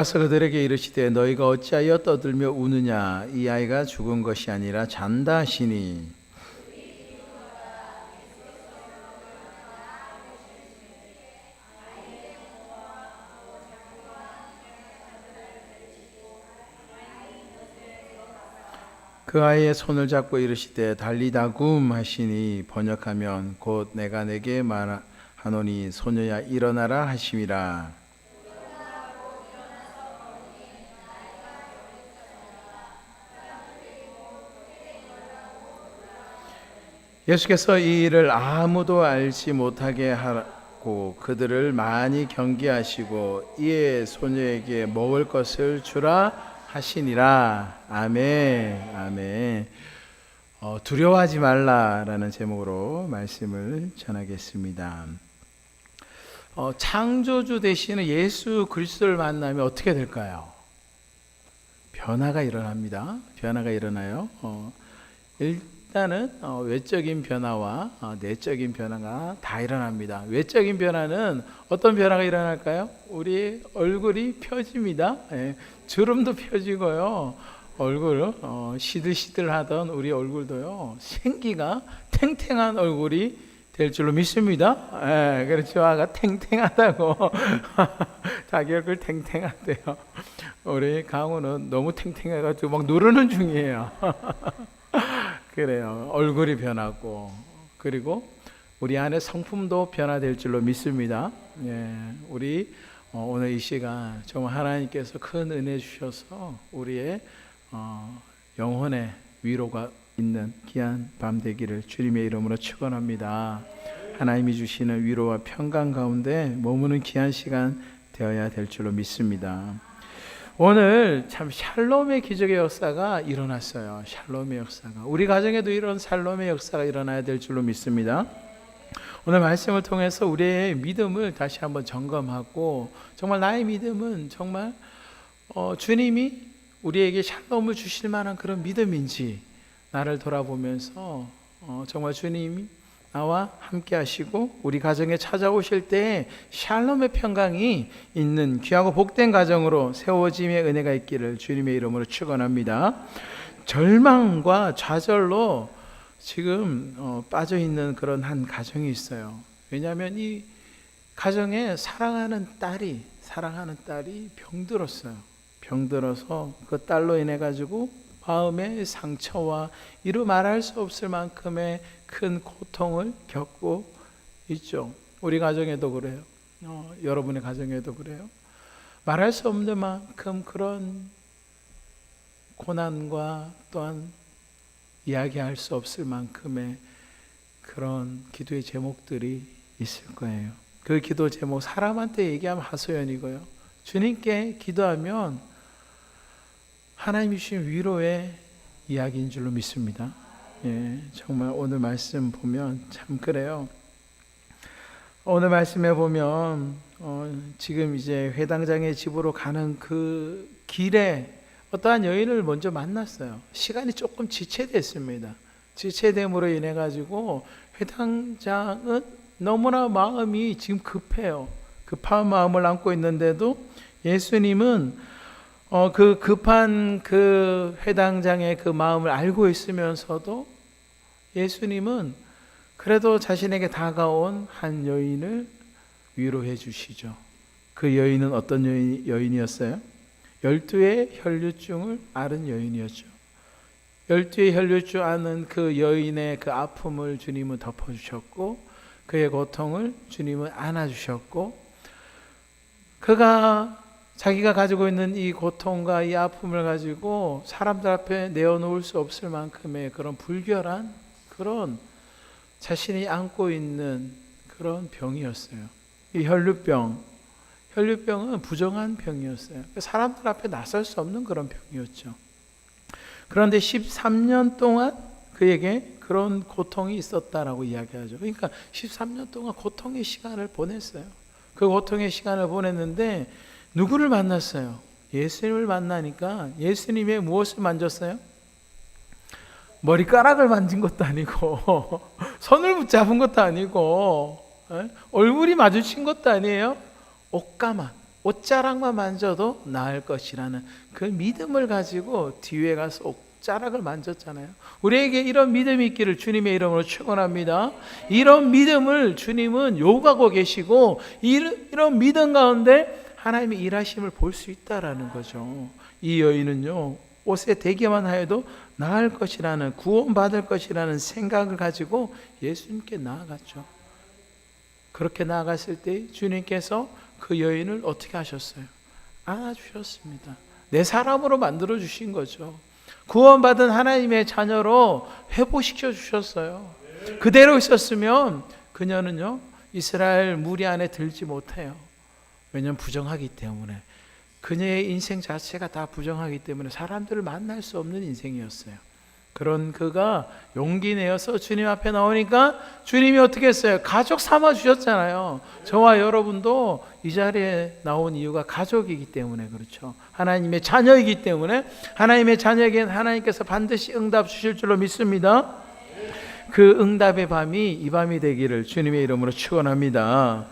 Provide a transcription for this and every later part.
가서 그들에게 이르시되 너희가 어찌하여 떠들며 우느냐 이 아이가 죽은 것이 아니라 잔다 하시니 그 아이의 손을 잡고 이르시되 달리다굼 하시니 번역하면 곧 내가 내게 말하노니 소녀야 일어나라 하심이라. 예수께서 이 일을 아무도 알지 못하게 하고 그들을 많이 경계하시고 이에 소녀에게 먹을 것을 주라 하시니라. 아멘. 아멘. 두려워하지 말라라는 제목으로 말씀을 전하겠습니다. 창조주 되시는 예수 그리스도를 만나면 어떻게 될까요? 변화가 일어납니다. 변화가 일어나요. 일단은 외적인 변화와 내적인 변화가 다 일어납니다. 외적인 변화는 어떤 변화가 일어날까요? 우리 얼굴이 펴집니다. 주름도 펴지고요. 얼굴 시들시들하던 우리 얼굴도요, 생기가 탱탱한 얼굴이 될 줄로 믿습니다. 그렇죠. 아가 탱탱하다고 자기 얼굴 탱탱하대요. 우리 강우는 너무 탱탱해가지고 막 누르는 중이에요. 그래요. 얼굴이 변하고, 그리고 우리 안에 성품도 변화될 줄로 믿습니다. 우리 오늘 이 시간 정말 하나님께서 큰 은혜 주셔서 우리의 영혼의 위로가 있는 귀한 밤 되기를 주님의 이름으로 축원합니다. 하나님이 주시는 위로와 평강 가운데 머무는 귀한 시간 되어야 될 줄로 믿습니다. 오늘 참 샬롬의 기적의 역사가 일어났어요. 샬롬의 역사가 우리 가정에도 이런 샬롬의 역사가 일어나야 될 줄로 믿습니다. 오늘 말씀을 통해서 우리의 믿음을 다시 한번 점검하고, 정말 나의 믿음은 정말 주님이 우리에게 샬롬을 주실 만한 그런 믿음인지 나를 돌아보면서 정말 주님이 나와 함께 하시고 우리 가정에 찾아오실 때 샬롬의 평강이 있는 귀하고 복된 가정으로 세워짐의 은혜가 있기를 주님의 이름으로 축원합니다. 절망과 좌절로 지금 빠져있는 그런 한 가정이 있어요. 왜냐하면 이 가정에 사랑하는 딸이 병들었어요. 병들어서 그 딸로 인해 가지고 마음의 상처와 이루 말할 수 없을 만큼의 큰 고통을 겪고 있죠. 우리 가정에도 그래요. 여러분의 가정에도 그래요. 말할 수 없는 만큼 그런 고난과 또한 이야기할 수 없을 만큼의 그런 기도의 제목들이 있을 거예요. 그 기도 제목 사람한테 얘기하면 하소연이고요. 주님께 기도하면 하나님이 주신 위로의 이야기인 줄로 믿습니다. 정말 오늘 말씀 보면 참 그래요. 오늘 말씀에 보면 지금 이제 회당장의 집으로 가는 그 길에 어떠한 여인을 먼저 만났어요. 시간이 조금 지체됐습니다. 지체됨으로 인해 가지고 회당장은 너무나 마음이 지금 급해요. 급한 마음을 안고 있는데도 예수님은 그 급한 그 회당장의 그 마음을 알고 있으면서도 예수님은 그래도 자신에게 다가온 한 여인을 위로해 주시죠. 그 여인은 어떤 여인이었어요? 12의 혈류증을 앓은 여인이었죠. 12의 혈류증 앓는 그 여인의 그 아픔을 주님은 덮어주셨고, 그의 고통을 주님은 안아주셨고, 그가 자기가 가지고 있는 이 고통과 이 아픔을 가지고 사람들 앞에 내어놓을 수 없을 만큼의 그런 불결한 그런 자신이 안고 있는 그런 병이었어요. 이 혈류병은 부정한 병이었어요. 사람들 앞에 나설 수 없는 그런 병이었죠. 그런데 13년 동안 그에게 그런 고통이 있었다라고 이야기하죠. 그러니까 13년 동안 고통의 시간을 보냈어요. 그 고통의 시간을 보냈는데 누구를 만났어요? 예수님을 만나니까 예수님의 무엇을 만졌어요? 머리카락을 만진 것도 아니고 손을 붙잡은 것도 아니고 얼굴이 마주친 것도 아니에요. 옷가만, 옷자락만 만져도 나을 것이라는 그 믿음을 가지고 뒤에 가서 옷자락을 만졌잖아요. 우리에게 이런 믿음이 있기를 주님의 이름으로 축원합니다. 이런 믿음을 주님은 요구하고 계시고 이런 믿음 가운데 하나님의 일하심을 볼 수 있다라는 거죠. 이 여인은요, 옷에 대기만 하여도 나을 것이라는, 구원받을 것이라는 생각을 가지고 예수님께 나아갔죠. 그렇게 나아갔을 때 주님께서 그 여인을 어떻게 하셨어요? 안아주셨습니다. 내 사람으로 만들어 주신 거죠. 구원받은 하나님의 자녀로 회복시켜 주셨어요. 그대로 있었으면 그녀는요, 이스라엘 무리 안에 들지 못해요. 왜냐하면 부정하기 때문에. 그녀의 인생 자체가 다 부정하기 때문에 사람들을 만날 수 없는 인생이었어요. 그런 그가 용기 내어서 주님 앞에 나오니까 주님이 어떻게 했어요? 가족 삼아 주셨잖아요. 저와 여러분도 이 자리에 나온 이유가 가족이기 때문에 그렇죠. 하나님의 자녀이기 때문에 하나님의 자녀에게는 하나님께서 반드시 응답 주실 줄로 믿습니다. 그 응답의 밤이 이 밤이 되기를 주님의 이름으로 축원합니다.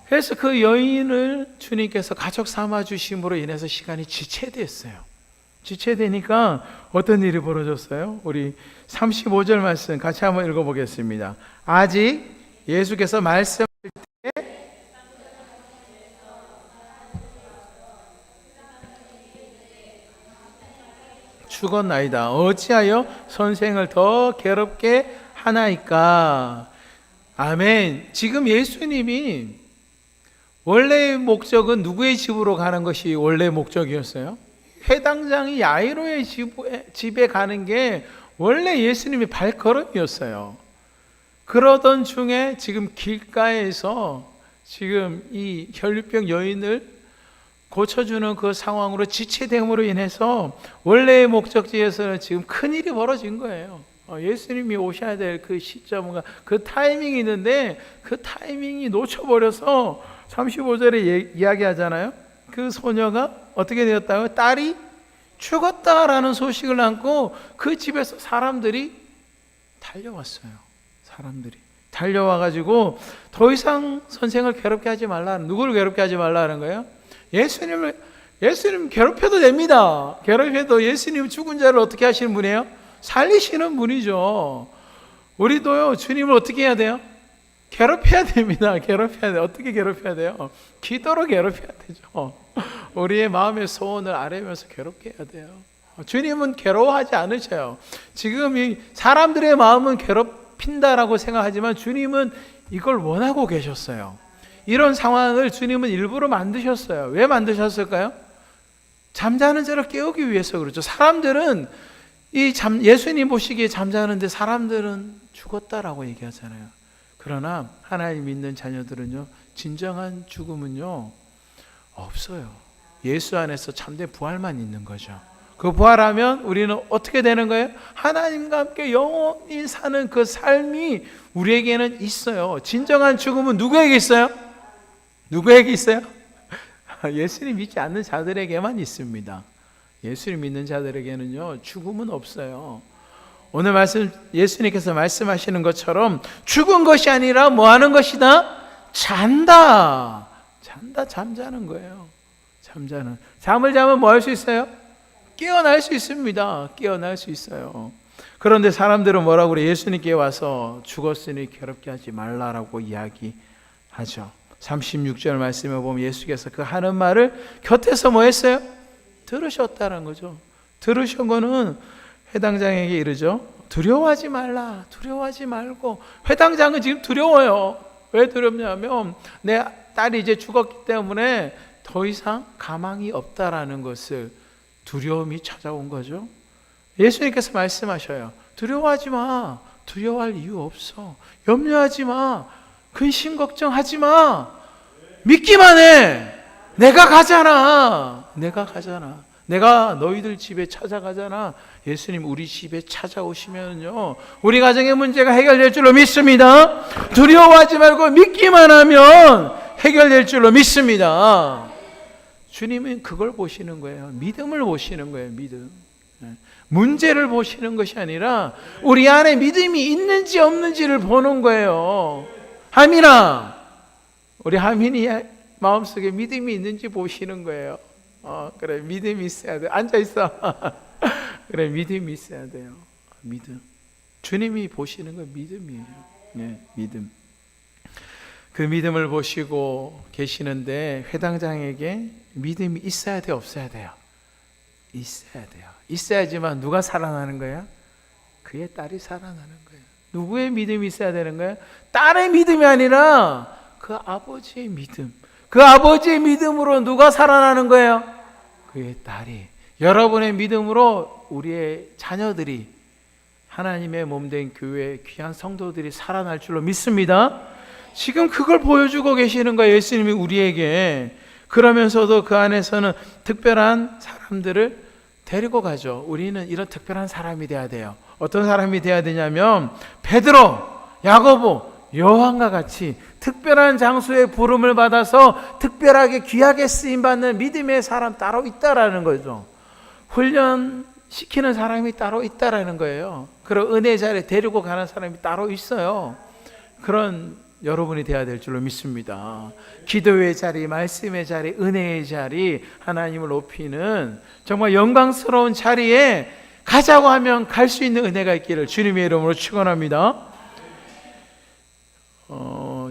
그래서 그 여인을 주님께서 가족 삼아 주심으로 인해서 시간이 지체됐어요. 지체되니까 어떤 일이 벌어졌어요? 우리 35절 말씀 같이 한번 읽어보겠습니다. 아직 예수께서 말씀하실 때 죽었나이다. 어찌하여 선생을 더 괴롭게 하나이까? 아멘. 지금 예수님이 원래의 목적은 누구의 집으로 가는 것이 원래 목적이었어요? 회당장이 야이로의 집에 가는 게 원래 예수님의 발걸음이었어요. 그러던 중에 지금 길가에서 지금 이 혈류병 여인을 고쳐주는 그 상황으로 지체됨으로 인해서 원래의 목적지에서는 지금 큰일이 벌어진 거예요. 예수님이 오셔야 될 그 시점과 그 타이밍이 있는데 그 타이밍이 놓쳐버려서 35절에 이야기하잖아요. 그 소녀가 어떻게 되었다고요? 딸이 죽었다라는 소식을 안고 그 집에서 사람들이 달려왔어요. 사람들이 달려와가지고 더 이상 선생을 괴롭게 하지 말라는, 누구를 괴롭게 하지 말라는 거예요? 예수님 괴롭혀도 됩니다. 괴롭혀도 예수님 죽은 자를 어떻게 하시는 분이에요? 살리시는 분이죠. 우리도요, 주님을 어떻게 해야 돼요? 괴롭혀야 됩니다. 괴롭혀야 돼요. 어떻게 괴롭혀야 돼요? 기도로 괴롭혀야 되죠. 우리의 마음의 소원을 아뢰면서 괴롭게 해야 돼요. 주님은 괴로워하지 않으셔요. 지금 이 사람들의 마음은 괴롭힌다라고 생각하지만 주님은 이걸 원하고 계셨어요. 이런 상황을 주님은 일부러 만드셨어요. 왜 만드셨을까요? 잠자는 자를 깨우기 위해서 그렇죠. 사람들은 예수님 보시기에 잠자는데 사람들은 죽었다라고 얘기하잖아요. 그러나 하나님 믿는 자녀들은요, 진정한 죽음은요 없어요. 예수 안에서 참된 부활만 있는 거죠. 그 부활하면 우리는 어떻게 되는 거예요? 하나님과 함께 영원히 사는 그 삶이 우리에게는 있어요. 진정한 죽음은 누구에게 있어요? 누구에게 있어요? 예수님 믿지 않는 자들에게만 있습니다. 예수님 믿는 자들에게는요, 죽음은 없어요. 오늘 말씀, 예수님께서 말씀하시는 것처럼 죽은 것이 아니라 뭐 하는 것이다? 잔다. 잠자는 거예요. 잠을 자면 뭐 할 수 있어요? 깨어날 수 있습니다. 깨어날 수 있어요. 그런데 사람들은 뭐라고 그래? 예수님께 와서 죽었으니 괴롭게 하지 말라라고 이야기하죠. 36절 말씀에 보면 예수께서 그 하는 말을 곁에서 뭐 했어요? 들으셨다는 거죠. 들으신 거는 회당장에게 이르죠. 두려워하지 말라. 두려워하지 말고. 회당장은 지금 두려워요. 왜 두렵냐면 내 딸이 이제 죽었기 때문에 더 이상 가망이 없다라는 것을, 두려움이 찾아온 거죠. 예수님께서 말씀하셔요. 두려워하지 마. 두려워할 이유 없어. 염려하지 마. 근심 걱정하지 마. 믿기만 해. 내가 가잖아. 내가 너희들 집에 찾아가잖아. 예수님 우리 집에 찾아오시면요, 우리 가정의 문제가 해결될 줄로 믿습니다. 두려워하지 말고 믿기만 하면 해결될 줄로 믿습니다. 주님은 그걸 보시는 거예요. 믿음을 보시는 거예요. 믿음. 문제를 보시는 것이 아니라 우리 안에 믿음이 있는지 없는지를 보는 거예요. 하민아, 우리 하민이 마음속에 믿음이 있는지 보시는 거예요. 그래, 믿음이 있어야 돼. 앉아 있어. 그래, 믿음이 있어야 돼요. 믿음. 주님이 보시는 건 믿음이에요. 네, 믿음. 그 믿음을 보시고 계시는데 회당장에게 믿음이 있어야 돼요, 없어야 돼요? 있어야 돼요. 있어야지만 누가 살아나는 거야? 그의 딸이 살아나는 거예요. 누구의 믿음이 있어야 되는 거예요? 딸의 믿음이 아니라 그 아버지의 믿음. 그 아버지의 믿음으로 누가 살아나는 거예요? 그의 딸이. 여러분의 믿음으로 우리의 자녀들이, 하나님의 몸된 교회 귀한 성도들이 살아날 줄로 믿습니다. 지금 그걸 보여주고 계시는 거예요, 예수님이 우리에게. 그러면서도 그 안에서는 특별한 사람들을 데리고 가죠. 우리는 이런 특별한 사람이 돼야 돼요. 어떤 사람이 돼야 되냐면 베드로, 야고보, 요한과 같이 특별한 장소에 부름을 받아서 특별하게 귀하게 쓰임받는 믿음의 사람 따로 있다라는 거죠. 훈련시키는 사람이 따로 있다라는 거예요. 그런 은혜 자리에 데리고 가는 사람이 따로 있어요. 그런 여러분이 되어야 될 줄로 믿습니다. 기도의 자리, 말씀의 자리, 은혜의 자리, 하나님을 높이는 정말 영광스러운 자리에 가자고 하면 갈 수 있는 은혜가 있기를 주님의 이름으로 축원합니다.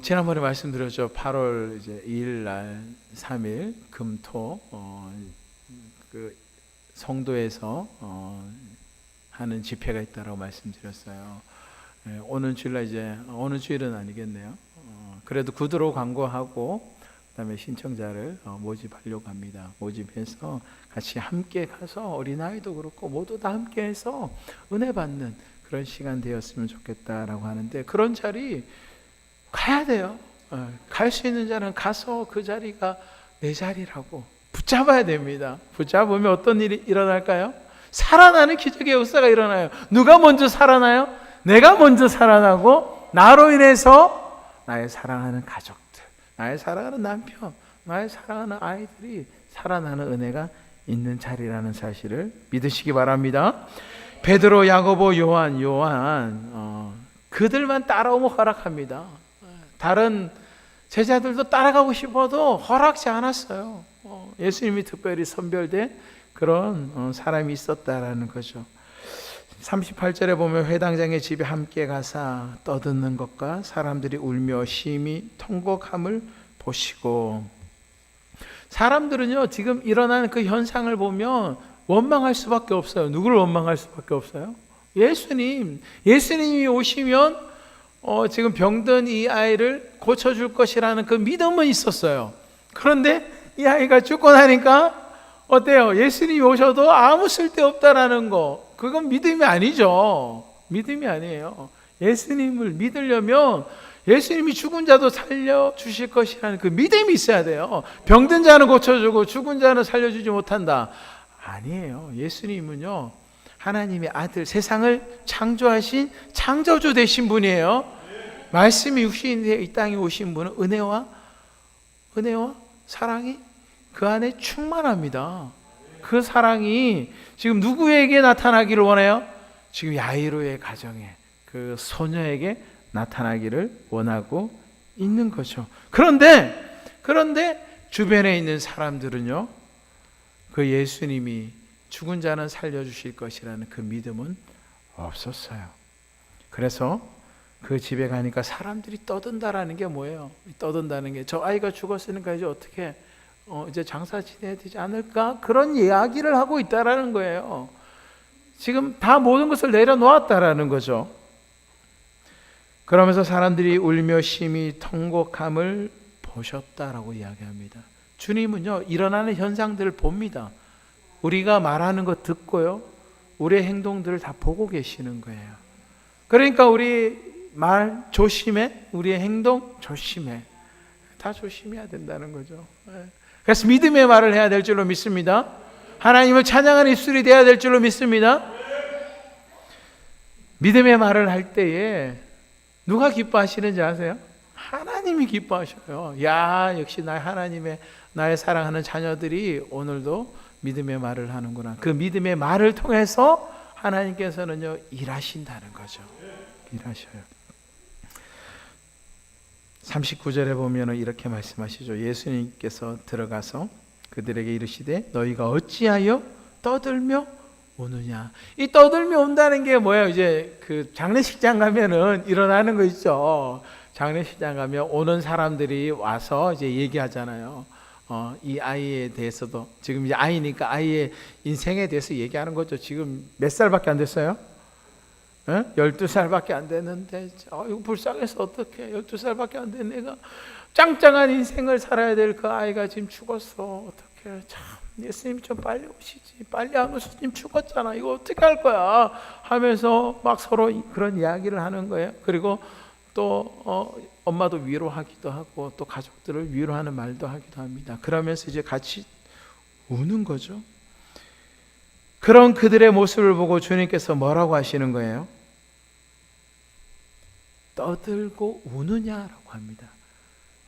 지난번에 말씀드렸죠. 8월 이제 2일 날 3일 금토 그 성도에서 하는 집회가 있다라고 말씀드렸어요. 오는 주일날 이제 오는 주일은 아니겠네요. 그래도 구두로 광고하고 그다음에 신청자를 모집하려고 합니다. 모집해서 같이 함께 가서 어린아이도 그렇고 모두 다 함께해서 은혜 받는 그런 시간 되었으면 좋겠다라고 하는데 그런 자리 가야 돼요. 갈 수 있는 자는 가서 그 자리가 내 자리라고 붙잡아야 됩니다. 붙잡으면 어떤 일이 일어날까요? 살아나는 기적의 역사가 일어나요. 누가 먼저 살아나요? 내가 먼저 살아나고 나로 인해서 나의 사랑하는 가족들, 나의 사랑하는 남편, 나의 사랑하는 아이들이 살아나는 은혜가 있는 자리라는 사실을 믿으시기 바랍니다. 베드로, 야고보, 요한 그들만 따라오면 허락합니다. 다른 제자들도 따라가고 싶어도 허락지 않았어요. 예수님이 특별히 선별된 그런 사람이 있었다라는 거죠. 38절에 보면 회당장의 집에 함께 가사 떠드는 것과 사람들이 울며 심히 통곡함을 보시고, 사람들은요 지금 일어나는 그 현상을 보면 원망할 수밖에 없어요. 누구를 원망할 수밖에 없어요? 예수님이 오시면 지금 병든 이 아이를 고쳐줄 것이라는 그 믿음은 있었어요. 그런데 이 아이가 죽고 나니까 어때요? 예수님이 오셔도 아무 쓸데없다라는 거, 그건 믿음이 아니죠. 믿음이 아니에요. 예수님을 믿으려면 예수님이 죽은 자도 살려주실 것이라는 그 믿음이 있어야 돼요. 병든 자는 고쳐주고 죽은 자는 살려주지 못한다. 아니에요. 예수님은요 하나님의 아들, 세상을 창조하신 창조주 되신 분이에요. 말씀이 육신이 이 땅에 오신 분은 은혜와 사랑이 그 안에 충만합니다. 그 사랑이 지금 누구에게 나타나기를 원해요? 지금 야이로의 가정에, 그 소녀에게 나타나기를 원하고 있는 거죠. 그런데 주변에 있는 사람들은요 그 예수님이 죽은 자는 살려주실 것이라는 그 믿음은 없었어요. 그래서 그 집에 가니까 사람들이 떠든다라는 게 뭐예요? 떠든다는 게 저 아이가 죽었으니까 이제 어떻게 이제 장사 지내야 되지 않을까? 그런 이야기를 하고 있다라는 거예요. 지금 다 모든 것을 내려놓았다라는 거죠. 그러면서 사람들이 울며 심히 통곡함을 보셨다라고 이야기합니다. 주님은요 일어나는 현상들을 봅니다. 우리가 말하는 거 듣고요 우리의 행동들을 다 보고 계시는 거예요. 그러니까 우리 말 조심해, 우리의 행동 조심해, 다 조심해야 된다는 거죠. 그래서 믿음의 말을 해야 될 줄로 믿습니다. 하나님을 찬양하는 입술이 되어야 될 줄로 믿습니다. 믿음의 말을 할 때에 누가 기뻐하시는지 아세요? 하나님이 기뻐하셔요. 야, 역시 나의 사랑하는 자녀들이 오늘도 믿음의 말을 하는구나. 그 믿음의 말을 통해서 하나님께서는요 일하신다는 거죠. 일하셔요. 39절에 보면 이렇게 말씀하시죠. 예수님께서 들어가서 그들에게 이르시되 너희가 어찌하여 떠들며 오느냐. 이 떠들며 온다는 게 뭐예요? 이제 그 장례식장 가면은 일어나는 거 있죠. 장례식장 가면 오는 사람들이 와서 이제 얘기하잖아요. 이 아이에 대해서도 지금 이제 아이니까 아이의 인생에 대해서 얘기하는 거죠. 지금 몇 살밖에 안 됐어요? 12살밖에 안 됐는데 이거 불쌍해서 어떡해. 12살밖에 안 된 애가 짱짱한 인생을 살아야 될 그 아이가 지금 죽었어. 어떡해. 참 예수님 좀 빨리 오시지. 빨리 안 오시면 죽었잖아. 이거 어떻게 할 거야 하면서 막 서로 그런 이야기를 하는 거예요. 그리고 또 엄마도 위로하기도 하고 또 가족들을 위로하는 말도 하기도 합니다. 그러면서 이제 같이 우는 거죠. 그런 그들의 모습을 보고 주님께서 뭐라고 하시는 거예요? 떠들고 우느냐라고 합니다.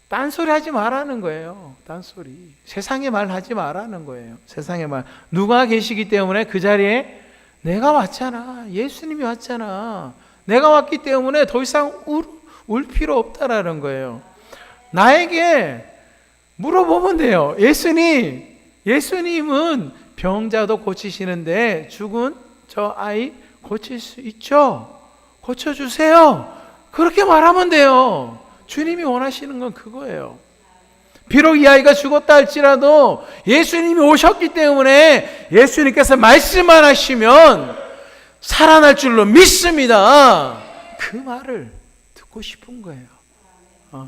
딴소리 하지 말라는 거예요. 딴소리. 세상의 말 하지 말라는 거예요. 세상의 말. 누가 계시기 때문에 그 자리에 내가 왔잖아. 예수님이 왔잖아. 내가 왔기 때문에 더 이상 울 필요 없다라는 거예요. 나에게 물어보면 돼요. 예수님은 병자도 고치시는데 죽은 저 아이 고칠 수 있죠? 고쳐주세요. 그렇게 말하면 돼요. 주님이 원하시는 건 그거예요. 비록 이 아이가 죽었다 할지라도 예수님이 오셨기 때문에 예수님께서 말씀만 하시면 살아날 줄로 믿습니다. 그 말을 듣고 싶은 거예요.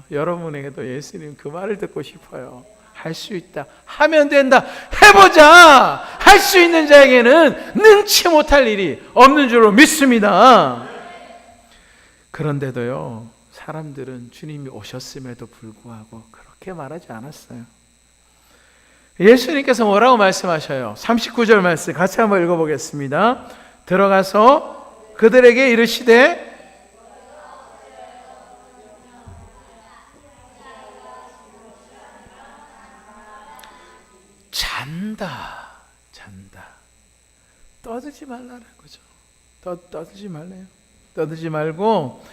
여러분에게도 예수님 그 말을 듣고 싶어요. 할 수 있다. 하면 된다. 해보자. 할 수 있는 자에게는 능치 못할 일이 없는 줄로 믿습니다. 그런데도요, 사람들은 주님이 오셨음에도 불구하고 그렇게 말하지 않았어요. 예수님께서 뭐라고 말씀하셔요? 39절 말씀 같이 한번 읽어보겠습니다. 들어가서 그들에게 이르시되 잔다. 떠들지 말라는 거죠. 떠들지 말래요. 떠들지 말고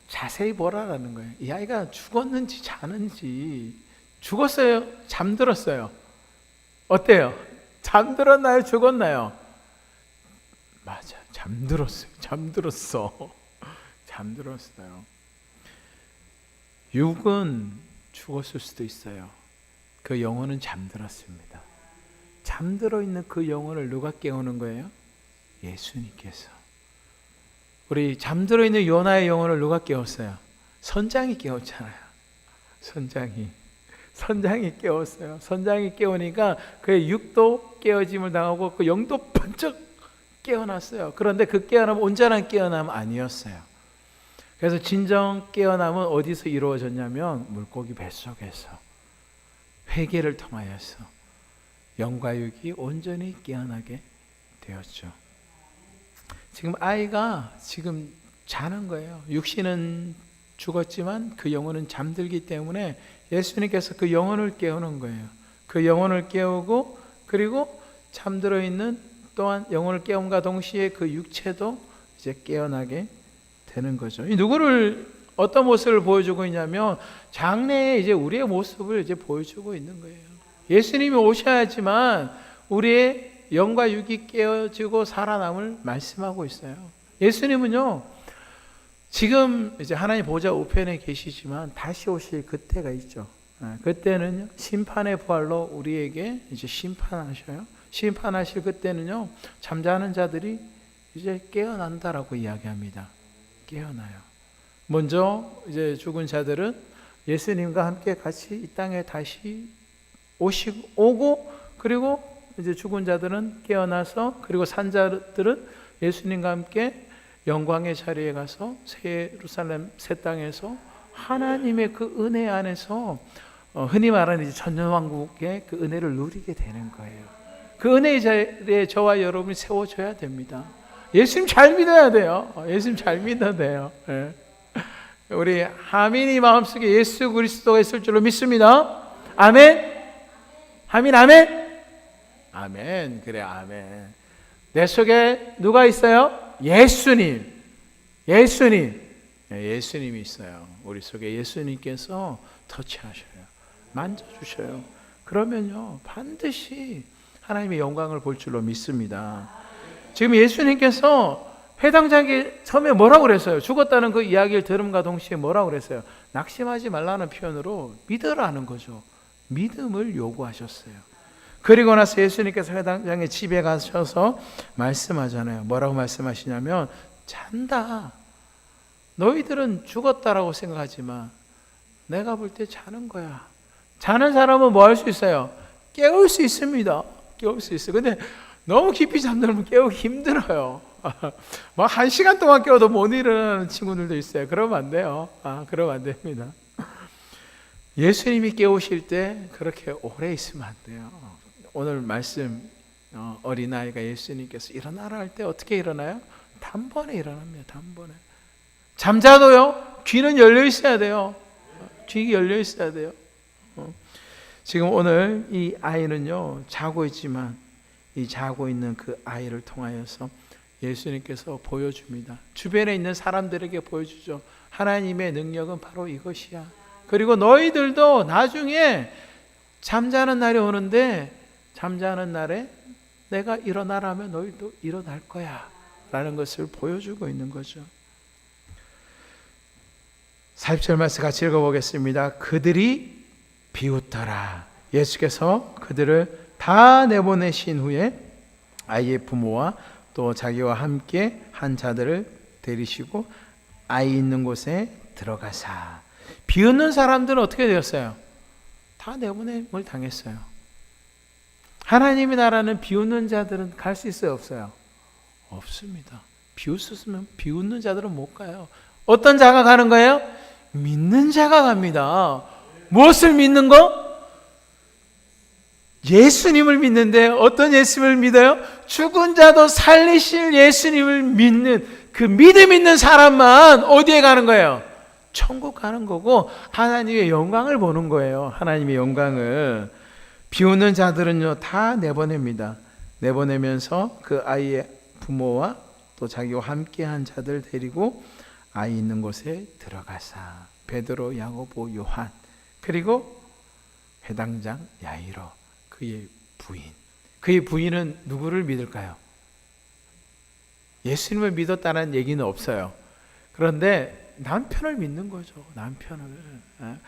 자세히 보라라는 거예요. 이 아이가 죽었는지 자는지. 죽었어요? 잠들었어요? 어때요? 잠들었나요? 죽었나요? 맞아. 잠들었어요. 육은 죽었을 수도 있어요. 그 영혼은 잠들었습니다. 잠들어 있는 그 영혼을 누가 깨우는 거예요? 예수님께서. 우리 잠들어 있는 요나의 영혼을 누가 깨웠어요? 선장이 깨웠잖아요. 선장이 깨웠어요. 선장이 깨우니까 그의 육도 깨어짐을 당하고 그 영도 번쩍 깨어났어요. 그런데 그 깨어남은 온전한 깨어남 아니었어요. 그래서 진정 깨어남은 어디서 이루어졌냐면 물고기 뱃속에서 회개를 통하여서 영과 육이 온전히 깨어나게 되었죠. 지금 아이가 지금 자는 거예요. 육신은 죽었지만 그 영혼은 잠들기 때문에 예수님께서 그 영혼을 깨우는 거예요. 그 영혼을 깨우고 그리고 잠들어 있는 또한 영혼을 깨움과 동시에 그 육체도 이제 깨어나게 되는 거죠. 이 누구를 어떤 모습을 보여주고 있냐면 장래에 이제 우리의 모습을 이제 보여주고 있는 거예요. 예수님이 오셔야지만 우리의 영과 육이 깨어지고 살아남을 말씀하고 있어요. 예수님은요, 지금 이제 하나님 보좌 우편에 계시지만 다시 오실 그때가 있죠. 그때는요, 심판의 부활로 우리에게 이제 심판하셔요. 심판하실 그때는요, 잠자는 자들이 이제 깨어난다라고 이야기합니다. 깨어나요. 먼저 이제 죽은 자들은 예수님과 함께 같이 이 땅에 다시 오고 그리고 이제 죽은 자들은 깨어나서 그리고 산 자들은 예수님과 함께 영광의 자리에 가서 새 예루살렘 새 땅에서 하나님의 그 은혜 안에서 흔히 말하는 이제 천년왕국의 그 은혜를 누리게 되는 거예요. 그 은혜의 자리에 저와 여러분이 세워져야 됩니다. 예수님 잘 믿어야 돼요. 예수님 잘 믿어야 돼요. 네. 우리 하민이 마음속에 예수 그리스도가 있을 줄로 믿습니다. 아멘. 하민 아멘. 아멘. 그래 아멘. 내 속에 누가 있어요? 예수님. 예수님이 있어요. 우리 속에 예수님께서 터치하셔요. 만져주셔요. 그러면요 반드시 하나님의 영광을 볼 줄로 믿습니다. 지금 예수님께서 회당장에 처음에 뭐라고 그랬어요? 죽었다는 그 이야기를 들음과 동시에 뭐라고 그랬어요? 낙심하지 말라는 표현으로 믿으라는 거죠. 믿음을 요구하셨어요. 그리고 나서 예수님께서 회당장에 집에 가셔서 말씀하잖아요. 뭐라고 말씀하시냐면 잔다. 너희들은 죽었다라고 생각하지만 내가 볼 때 자는 거야. 자는 사람은 뭐 할 수 있어요? 깨울 수 있습니다. 깨울 수 있어요. 근데 너무 깊이 잠들면 깨우기 힘들어요. 막 1시간 동안 깨워도 못 일어나는 친구들도 있어요. 그러면 안 돼요. 그러면 안 됩니다. 예수님이 깨우실 때 그렇게 오래 있으면 안 돼요. 오늘 말씀 어린아이가 예수님께서 일어나라 할 때 어떻게 일어나요? 단번에 일어납니다. 단번에. 잠자도요. 귀는 열려 있어야 돼요. 귀가 열려 있어야 돼요. 지금 오늘 이 아이는요 자고 있지만 이 자고 있는 그 아이를 통하여서 예수님께서 보여줍니다. 주변에 있는 사람들에게 보여주죠. 하나님의 능력은 바로 이것이야. 그리고 너희들도 나중에 잠자는 날이 오는데 잠자는 날에 내가 일어나라 하면 너희도 일어날 거야 라는 것을 보여주고 있는 거죠. 40절 말씀 같이 읽어보겠습니다. 그들이 비웃더라. 예수께서 그들을 다 내보내신 후에 아이의 부모와 또 자기와 함께 한 자들을 데리시고 아이 있는 곳에 들어가사. 비웃는 사람들은 어떻게 되었어요? 다 내보냄을 당했어요. 하나님의 나라는 비웃는 자들은 갈 수 있어요? 없어요? 없습니다. 비웃는 자들은 못 가요. 어떤 자가 가는 거예요? 믿는 자가 갑니다. 무엇을 믿는 거? 예수님을 믿는데 어떤 예수님을 믿어요? 죽은 자도 살리실 예수님을 믿는 그 믿음 있는 사람만 어디에 가는 거예요? 천국 가는 거고 하나님의 영광을 보는 거예요. 하나님의 영광을. 비웃는 자들은요 다 내보냅니다. 내보내면서 그 아이의 부모와 또 자기와 함께한 자들 데리고 아이 있는 곳에 들어가사. 베드로, 야고보, 요한 그리고 회당장 야이로 그의 부인. 그의 부인은 누구를 믿을까요? 예수님을 믿었다는 얘기는 없어요. 그런데 남편을 믿는 거죠. 남편을.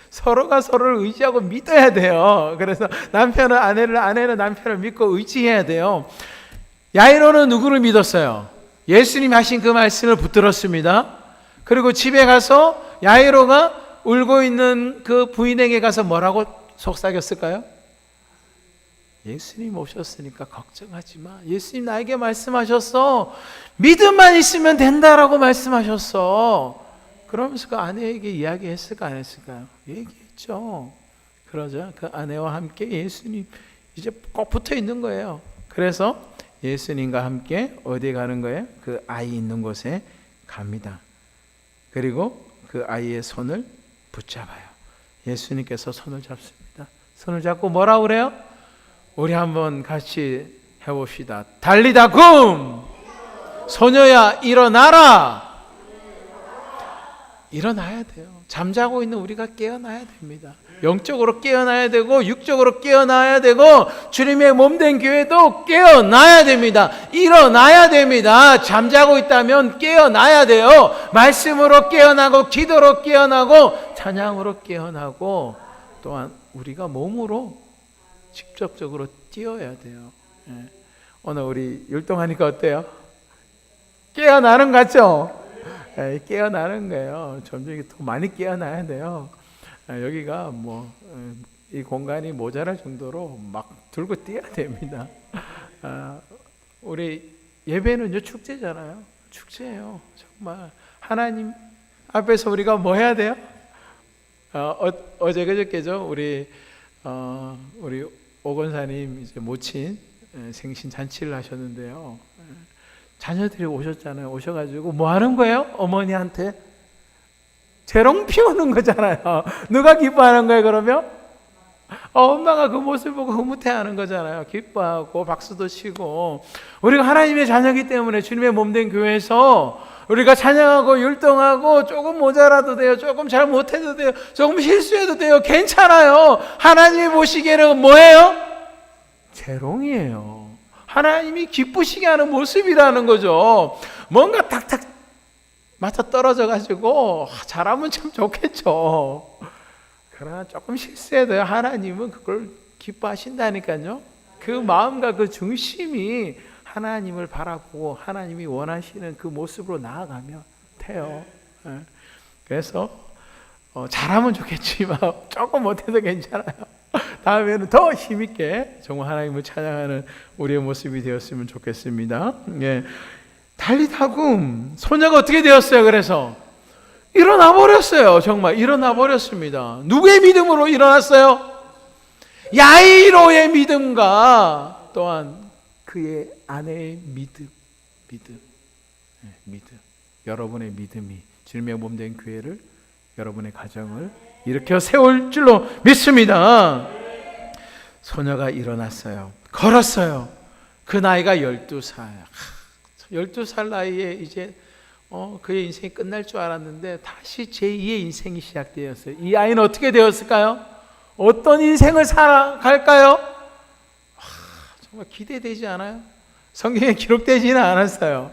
서로가 서로를 의지하고 믿어야 돼요. 그래서 남편은 아내를, 아내는 남편을 믿고 의지해야 돼요. 야이로는 누구를 믿었어요? 예수님이 하신 그 말씀을 붙들었습니다. 그리고 집에 가서 야이로가 울고 있는 그 부인에게 가서 뭐라고 속삭였을까요? 예수님 오셨으니까 걱정하지 마. 예수님 나에게 말씀하셨어. 믿음만 있으면 된다라고 말씀하셨어. 그러면서 그 아내에게 이야기했을까 안 했을까요? 얘기했죠. 그러자 그 아내와 함께 예수님 이제 꼭 붙어 있는 거예요. 그래서 예수님과 함께 어디 가는 거예요? 그 아이 있는 곳에 갑니다. 그리고 그 아이의 손을 붙잡아요. 예수님께서 손을 잡습니다. 손을 잡고 뭐라고 그래요? 우리 한번 같이 해봅시다. 달리다 굼! 소녀야 일어나라! 일어나야 돼요. 잠자고 있는 우리가 깨어나야 됩니다. 영적으로 깨어나야 되고 육적으로 깨어나야 되고 주님의 몸된 교회도 깨어나야 됩니다. 일어나야 됩니다. 잠자고 있다면 깨어나야 돼요. 말씀으로 깨어나고 기도로 깨어나고 찬양으로 깨어나고 또한 우리가 몸으로 직접적으로 뛰어야 돼요. 오늘 우리 율동하니까 어때요? 깨어나는 것 같죠? 깨어나는 거예요. 점점 더 많이 깨어나야 돼요. 여기가 이 공간이 모자랄 정도로 막 들고 뛰어야 됩니다. 우리 예배는요 축제잖아요. 축제예요. 정말 하나님 앞에서 우리가 뭐 해야 돼요? 어제 그저께죠. 우리 오건사님 이제 모친 생신 잔치를 하셨는데요. 자녀들이 오셨잖아요. 오셔가지고 뭐 하는 거예요? 어머니한테 재롱 피우는 거잖아요. 누가 기뻐하는 거예요? 그러면 엄마가 그 모습 보고 흐뭇해하는 거잖아요. 기뻐하고 박수도 치고. 우리가 하나님의 자녀이기 때문에 주님의 몸된 교회에서 우리가 찬양하고 율동하고 조금 모자라도 돼요. 조금 잘 못해도 돼요. 조금 실수해도 돼요. 괜찮아요. 하나님이 보시기에는 뭐예요? 재롱이에요. 하나님이 기쁘시게 하는 모습이라는 거죠. 뭔가 탁탁 맞아 떨어져 가지고 잘하면 참 좋겠죠. 그러나 조금 실수해도 하나님은 그걸 기뻐하신다니까요. 그 마음과 그 중심이 하나님을 바라보고 하나님이 원하시는 그 모습으로 나아가면 돼요. 그래서 잘하면 좋겠지만 조금 못해도 괜찮아요. 다음에는 더 힘있게 정말 하나님을 찬양하는 우리의 모습이 되었으면 좋겠습니다. 예. 달리다굼 소녀가 어떻게 되었어요? 그래서 일어나 버렸어요. 정말 일어나 버렸습니다. 누구의 믿음으로 일어났어요? 야이로의 믿음과 또한 그의 아내의 믿음. 여러분의 믿음이 주님의 몸된 교회를, 여러분의 가정을 일으켜 세울 줄로 믿습니다. 소녀가 일어났어요. 걸었어요. 그 나이가 12살. 12살 나이에 이제 그의 인생이 끝날 줄 알았는데 다시 제2의 인생이 시작되었어요. 이 아이는 어떻게 되었을까요? 어떤 인생을 살아갈까요? 정말 기대되지 않아요? 성경에 기록되지는 않았어요.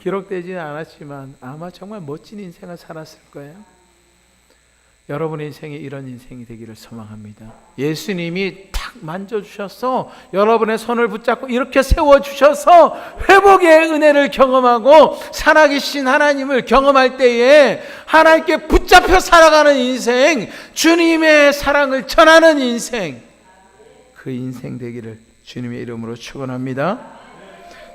기록되지는 않았지만 아마 정말 멋진 인생을 살았을 거예요. 여러분의 인생이 이런 인생이 되기를 소망합니다. 예수님이 탁 만져주셔서 여러분의 손을 붙잡고 이렇게 세워주셔서 회복의 은혜를 경험하고 살아계신 하나님을 경험할 때에 하나님께 붙잡혀 살아가는 인생, 주님의 사랑을 전하는 인생, 그 인생 되기를 주님의 이름으로 축원합니다.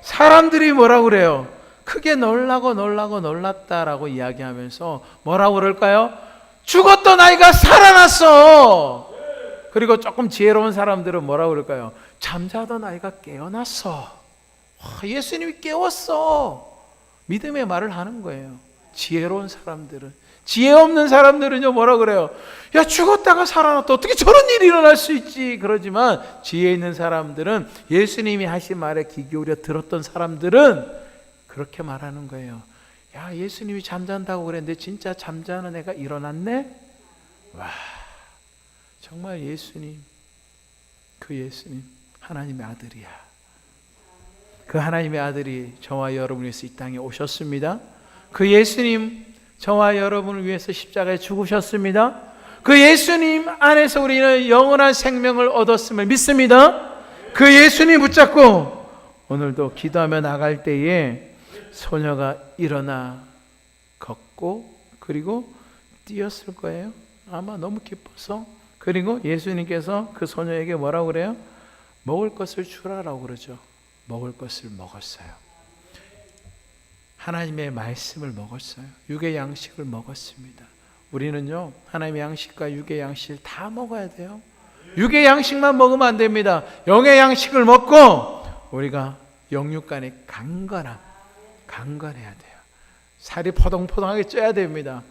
사람들이 뭐라고 그래요? 크게 놀랐다라고 이야기하면서 뭐라고 그럴까요? 죽었던 아이가 살아났어. 그리고 조금 지혜로운 사람들은 뭐라고 그럴까요? 잠자던 아이가 깨어났어. 예수님이 깨웠어. 믿음의 말을 하는 거예요. 지혜로운 사람들은. 지혜 없는 사람들은요 뭐라고 그래요? 야, 죽었다가 살아났다. 어떻게 저런 일이 일어날 수 있지? 그러지만 지혜 있는 사람들은, 예수님이 하신 말에 귀 기울여 들었던 사람들은 그렇게 말하는 거예요. 야, 예수님이 잠잔다고 그랬는데 진짜 잠자는 애가 일어났네? 와, 정말 예수님, 그 예수님 하나님의 아들이야. 그 하나님의 아들이 저와 여러분을 위해서 이 땅에 오셨습니다. 그 예수님 저와 여러분을 위해서 십자가에 죽으셨습니다. 그 예수님 안에서 우리는 영원한 생명을 얻었음을 믿습니다. 그 예수님 붙잡고 오늘도 기도하며 나갈 때에 소녀가 일어나 걷고 그리고 뛰었을 거예요. 아마 너무 기뻐서. 그리고 예수님께서 그 소녀에게 뭐라고 그래요? 먹을 것을 주라라고 그러죠. 먹을 것을 먹었어요. 하나님의 말씀을 먹었어요. 육의 양식을 먹었습니다. 우리는요, 하나님의 양식과 육의 양식을 다 먹어야 돼요. 육의 양식만 먹으면 안 됩니다. 영의 양식을 먹고 우리가 영육 간의 강건해야 돼요. 살이 포동포동하게 쪄야 됩니다.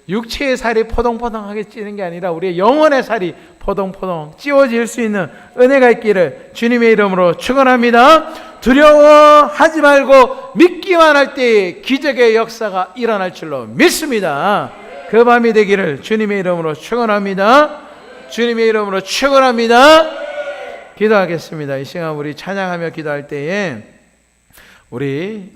육체의 살이 포동포동하게 찌는 게 아니라 우리의 영혼의 살이 포동포동 찌워질 수 있는 은혜가 있기를 주님의 이름으로 축원합니다. 두려워하지 말고 믿기만 할 때에 기적의 역사가 일어날 줄로 믿습니다. 그 밤이 되기를 주님의 이름으로 축원합니다. 주님의 이름으로 축원합니다. 기도하겠습니다. 이 시간 우리 찬양하며 기도할 때에 우리